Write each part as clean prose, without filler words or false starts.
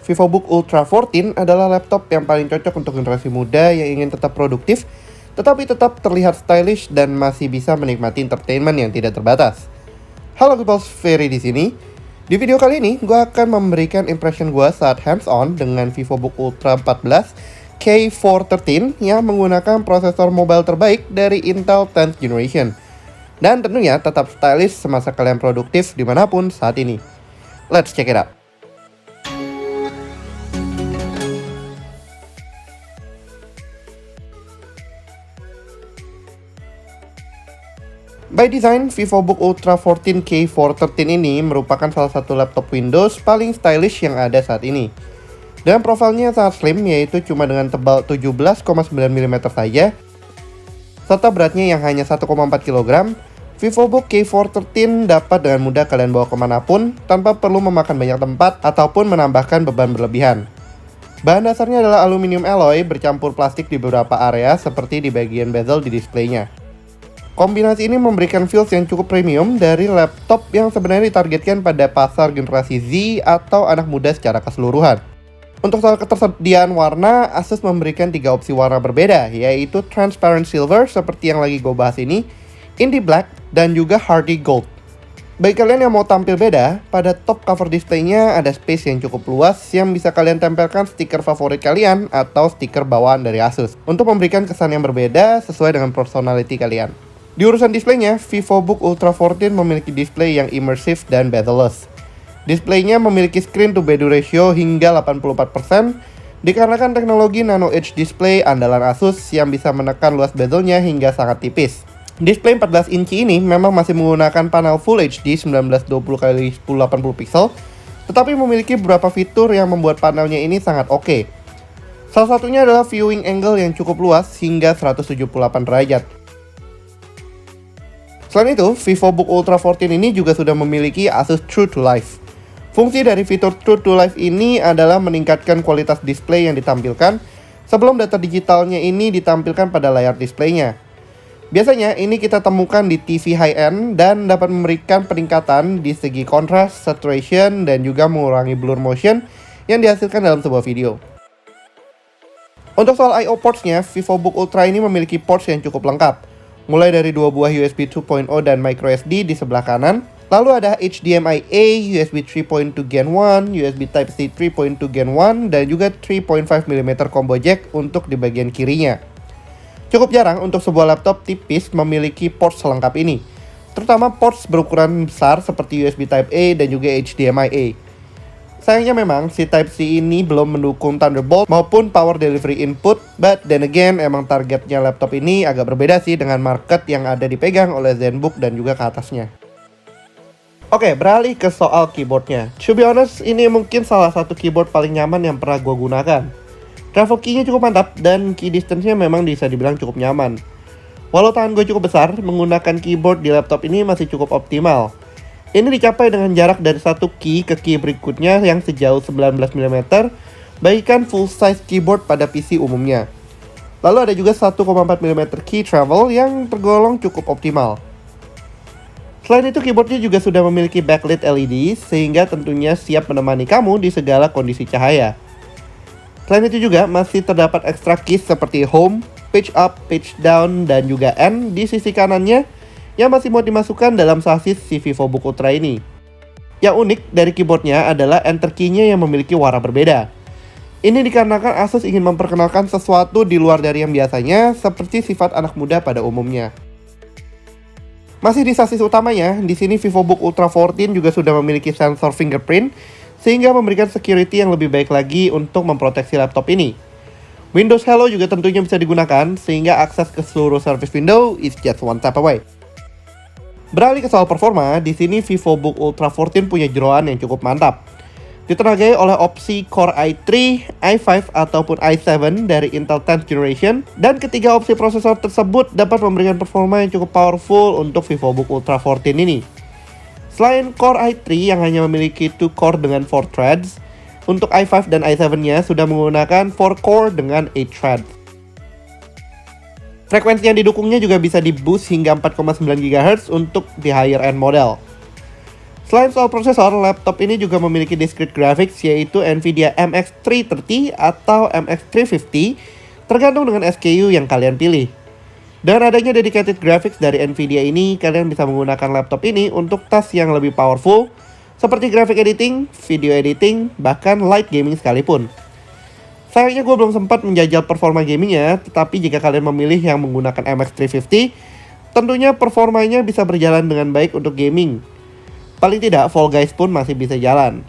VivoBook Ultra 14 adalah laptop yang paling cocok untuk generasi muda yang ingin tetap produktif, tetapi tetap terlihat stylish dan masih bisa menikmati entertainment yang tidak terbatas. Halo people, Ferry di sini. Di video kali ini, gue akan memberikan impression gue saat hands-on dengan VivoBook Ultra 14 K413 yang menggunakan prosesor mobile terbaik dari Intel 10th Generation. Dan tentunya tetap stylish semasa kalian produktif dimanapun saat ini. Let's check it out. By design, VivoBook Ultra 14 K413 ini merupakan salah satu laptop Windows paling stylish yang ada saat ini. Dan profilnya sangat slim, yaitu cuma dengan tebal 17,9 mm saja, serta beratnya yang hanya 1,4 kg, VivoBook K413 dapat dengan mudah kalian bawa kemanapun tanpa perlu memakan banyak tempat ataupun menambahkan beban berlebihan. Bahan dasarnya adalah aluminium alloy bercampur plastik di beberapa area seperti di bagian bezel di displaynya. Kombinasi ini memberikan feels yang cukup premium dari laptop yang sebenarnya ditargetkan pada pasar generasi Z atau anak muda secara keseluruhan. Untuk soal ketersediaan warna, Asus memberikan 3 opsi warna berbeda, yaitu Transparent Silver seperti yang lagi gue bahas ini, Indie Black, dan juga Hardy Gold. Bagi kalian yang mau tampil beda, pada top cover displaynya ada space yang cukup luas yang bisa kalian tempelkan stiker favorit kalian atau stiker bawaan dari Asus untuk memberikan kesan yang berbeda sesuai dengan personality kalian. Di urusan displaynya, VivoBook Ultra 14 memiliki display yang immersive dan bezel-less. Displaynya memiliki screen to body ratio hingga 84% dikarenakan teknologi Nano Edge Display andalan Asus yang bisa menekan luas bezelnya hingga sangat tipis. Display 14 inci ini memang masih menggunakan panel Full HD 1920x1080 pixel, tetapi memiliki beberapa fitur yang membuat panelnya ini sangat oke. Salah satunya adalah viewing angle yang cukup luas hingga 178 derajat. Selain itu, VivoBook Ultra 14 ini juga sudah memiliki Asus True to Life. Fungsi dari fitur True to Life ini adalah meningkatkan kualitas display yang ditampilkan sebelum data digitalnya ini ditampilkan pada layar displaynya. Biasanya ini kita temukan di TV high-end dan dapat memberikan peningkatan di segi kontras, saturation, dan juga mengurangi blur motion yang dihasilkan dalam sebuah video. Untuk soal I/O ports-nya, VivoBook Ultra ini memiliki ports yang cukup lengkap. Mulai dari 2 buah USB 2.0 dan microSD di sebelah kanan, lalu ada HDMI A, USB 3.2 Gen 1, USB Type-C 3.2 Gen 1, dan juga 3.5 mm combo jack untuk di bagian kirinya. Cukup jarang untuk sebuah laptop tipis memiliki ports selengkap ini, terutama ports berukuran besar seperti USB Type-A dan juga HDMI A. Sayangnya memang si Type-C ini belum mendukung Thunderbolt maupun power delivery input, but then again emang targetnya laptop ini agak berbeda sih dengan market yang ada dipegang oleh ZenBook dan juga ke atasnya. Oke, beralih ke soal keyboardnya. To be honest, ini mungkin salah satu keyboard paling nyaman yang pernah gue gunakan. Travel key-nya cukup mantap dan key distance-nya memang bisa dibilang cukup nyaman. Walau tangan gue cukup besar, menggunakan keyboard di laptop ini masih cukup optimal. Ini dicapai dengan jarak dari satu key ke key berikutnya yang sejauh 19 mm, bagikan full size keyboard pada PC umumnya. Lalu ada juga 1,4 mm key travel yang tergolong cukup optimal. Selain itu, keyboardnya juga sudah memiliki backlit LED sehingga tentunya siap menemani kamu di segala kondisi cahaya. Selain itu juga masih terdapat ekstra keys seperti Home, Page Up, Page Down, dan juga N di sisi kanannya yang masih mau dimasukkan dalam sasis si VivoBook Ultra ini. Yang unik dari keyboardnya adalah enter key-nya yang memiliki warna berbeda. Ini dikarenakan Asus ingin memperkenalkan sesuatu di luar dari yang biasanya, seperti sifat anak muda pada umumnya. Masih di sasis utamanya, di sini VivoBook Ultra 14 juga sudah memiliki sensor fingerprint, sehingga memberikan security yang lebih baik lagi untuk memproteksi laptop ini. Windows Hello juga tentunya bisa digunakan, sehingga akses ke seluruh service window is just one tap away. Beralih ke soal performa, di sini VivoBook Ultra 14 punya jeroan yang cukup mantap. Ditenagai oleh opsi Core i3, i5 ataupun i7 dari Intel 10th Generation, dan ketiga opsi prosesor tersebut dapat memberikan performa yang cukup powerful untuk VivoBook Ultra 14 ini. Selain Core i3 yang hanya memiliki 2 core dengan 4 threads, untuk i5 dan i7-nya sudah menggunakan 4 core dengan 8 threads. Frekuensi yang didukungnya juga bisa di-boost hingga 4,9 GHz untuk di higher-end model. Selain soal prosesor, laptop ini juga memiliki discrete graphics yaitu Nvidia MX 330 atau MX 350, tergantung dengan SKU yang kalian pilih. Dengan adanya dedicated graphics dari Nvidia ini, kalian bisa menggunakan laptop ini untuk task yang lebih powerful, seperti graphic editing, video editing, bahkan light gaming sekalipun. Sayangnya gue belum sempat menjajal performa gamingnya, tetapi jika kalian memilih yang menggunakan MX 350, tentunya performanya bisa berjalan dengan baik untuk gaming. Paling tidak, Fall Guys pun masih bisa jalan.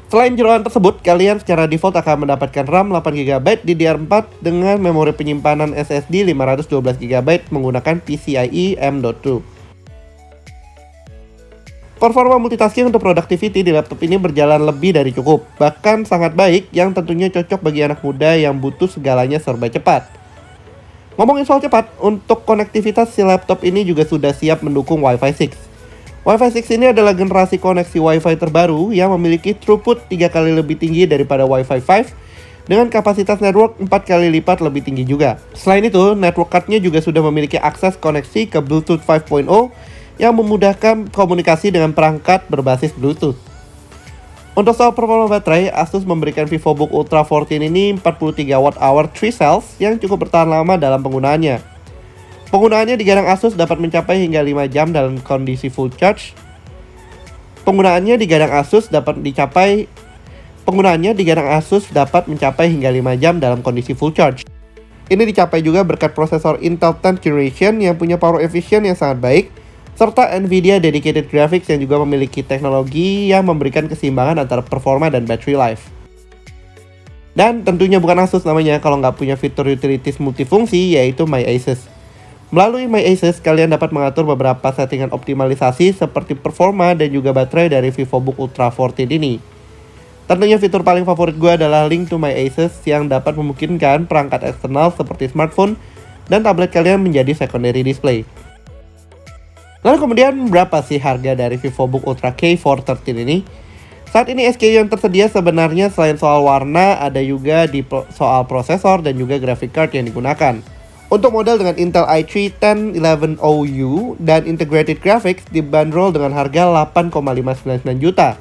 Selain jeroan tersebut, kalian secara default akan mendapatkan RAM 8GB DDR4 dengan memori penyimpanan SSD 512GB menggunakan PCIe M.2. Performa multitasking untuk productivity di laptop ini berjalan lebih dari cukup, bahkan sangat baik yang tentunya cocok bagi anak muda yang butuh segalanya serba cepat. Ngomongin soal cepat, untuk konektivitas si laptop ini juga sudah siap mendukung Wi-Fi 6. Wi-Fi 6 ini adalah generasi koneksi Wi-Fi terbaru yang memiliki throughput 3 kali lebih tinggi daripada Wi-Fi 5 dengan kapasitas network 4 kali lipat lebih tinggi juga. Selain itu, network card-nya juga sudah memiliki akses koneksi ke Bluetooth 5.0 yang memudahkan komunikasi dengan perangkat berbasis Bluetooth. Untuk soal performa baterai, Asus memberikan VivoBook Ultra 14 ini 43 Wh 3 cells yang cukup bertahan lama dalam penggunaannya. Penggunaannya digadang Asus dapat mencapai hingga 5 jam dalam kondisi full charge. Penggunaannya digadang Asus dapat mencapai hingga 5 jam dalam kondisi full charge. Ini dicapai juga berkat prosesor Intel 10th Generation yang punya power efficient yang sangat baik, serta Nvidia Dedicated Graphics yang juga memiliki teknologi yang memberikan keseimbangan antara performa dan battery life. Dan tentunya bukan Asus namanya kalau nggak punya fitur utilities multifungsi, yaitu My Asus. Melalui My Asus, kalian dapat mengatur beberapa settingan optimalisasi seperti performa dan juga baterai dari VivoBook Ultra 14 ini. Tentunya fitur paling favorit gue adalah Link to My Asus yang dapat memungkinkan perangkat eksternal seperti smartphone dan tablet kalian menjadi secondary display. Lalu kemudian berapa sih harga dari VivoBook Ultra K413 ini? Saat ini SKU yang tersedia sebenarnya selain soal warna, ada juga di soal prosesor dan juga graphic card yang digunakan. Untuk model dengan Intel i3 10110U dan Integrated Graphics dibanderol dengan harga 8,599 juta.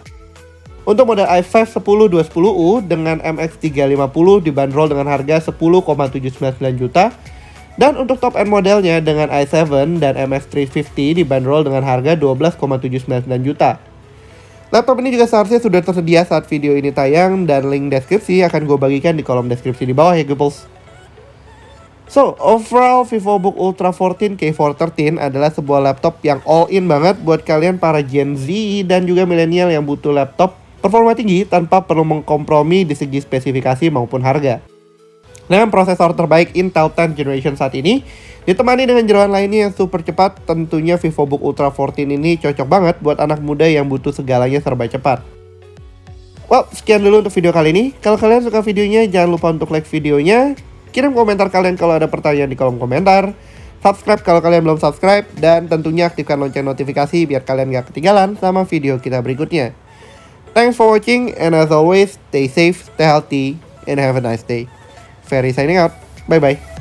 Untuk model i5 10210U dengan MX 350 dibanderol dengan harga 10,799 juta. Dan untuk top end modelnya dengan i7 dan MX 350 dibanderol dengan harga 12,799 juta. Laptop ini juga seharusnya sudah tersedia saat video ini tayang dan link deskripsi akan gue bagikan di kolom deskripsi di bawah ya Gupels. So, overall VivoBook Ultra 14 K413 adalah sebuah laptop yang all-in banget buat kalian para Gen Z dan juga milenial yang butuh laptop performa tinggi tanpa perlu mengkompromi di segi spesifikasi maupun harga. Dengan prosesor terbaik Intel 10th Generation saat ini, ditemani dengan jeroan lainnya yang super cepat, tentunya VivoBook Ultra 14 ini cocok banget buat anak muda yang butuh segalanya serba cepat. Well, sekian dulu untuk video kali ini. Kalau kalian suka videonya, jangan lupa untuk like videonya. Kirim komentar kalian kalau ada pertanyaan di kolom komentar. Subscribe kalau kalian belum subscribe. Dan tentunya aktifkan lonceng notifikasi biar kalian gak ketinggalan sama video kita berikutnya. Thanks for watching and as always, stay safe, stay healthy, and have a nice day. Ferry signing out. Bye-bye.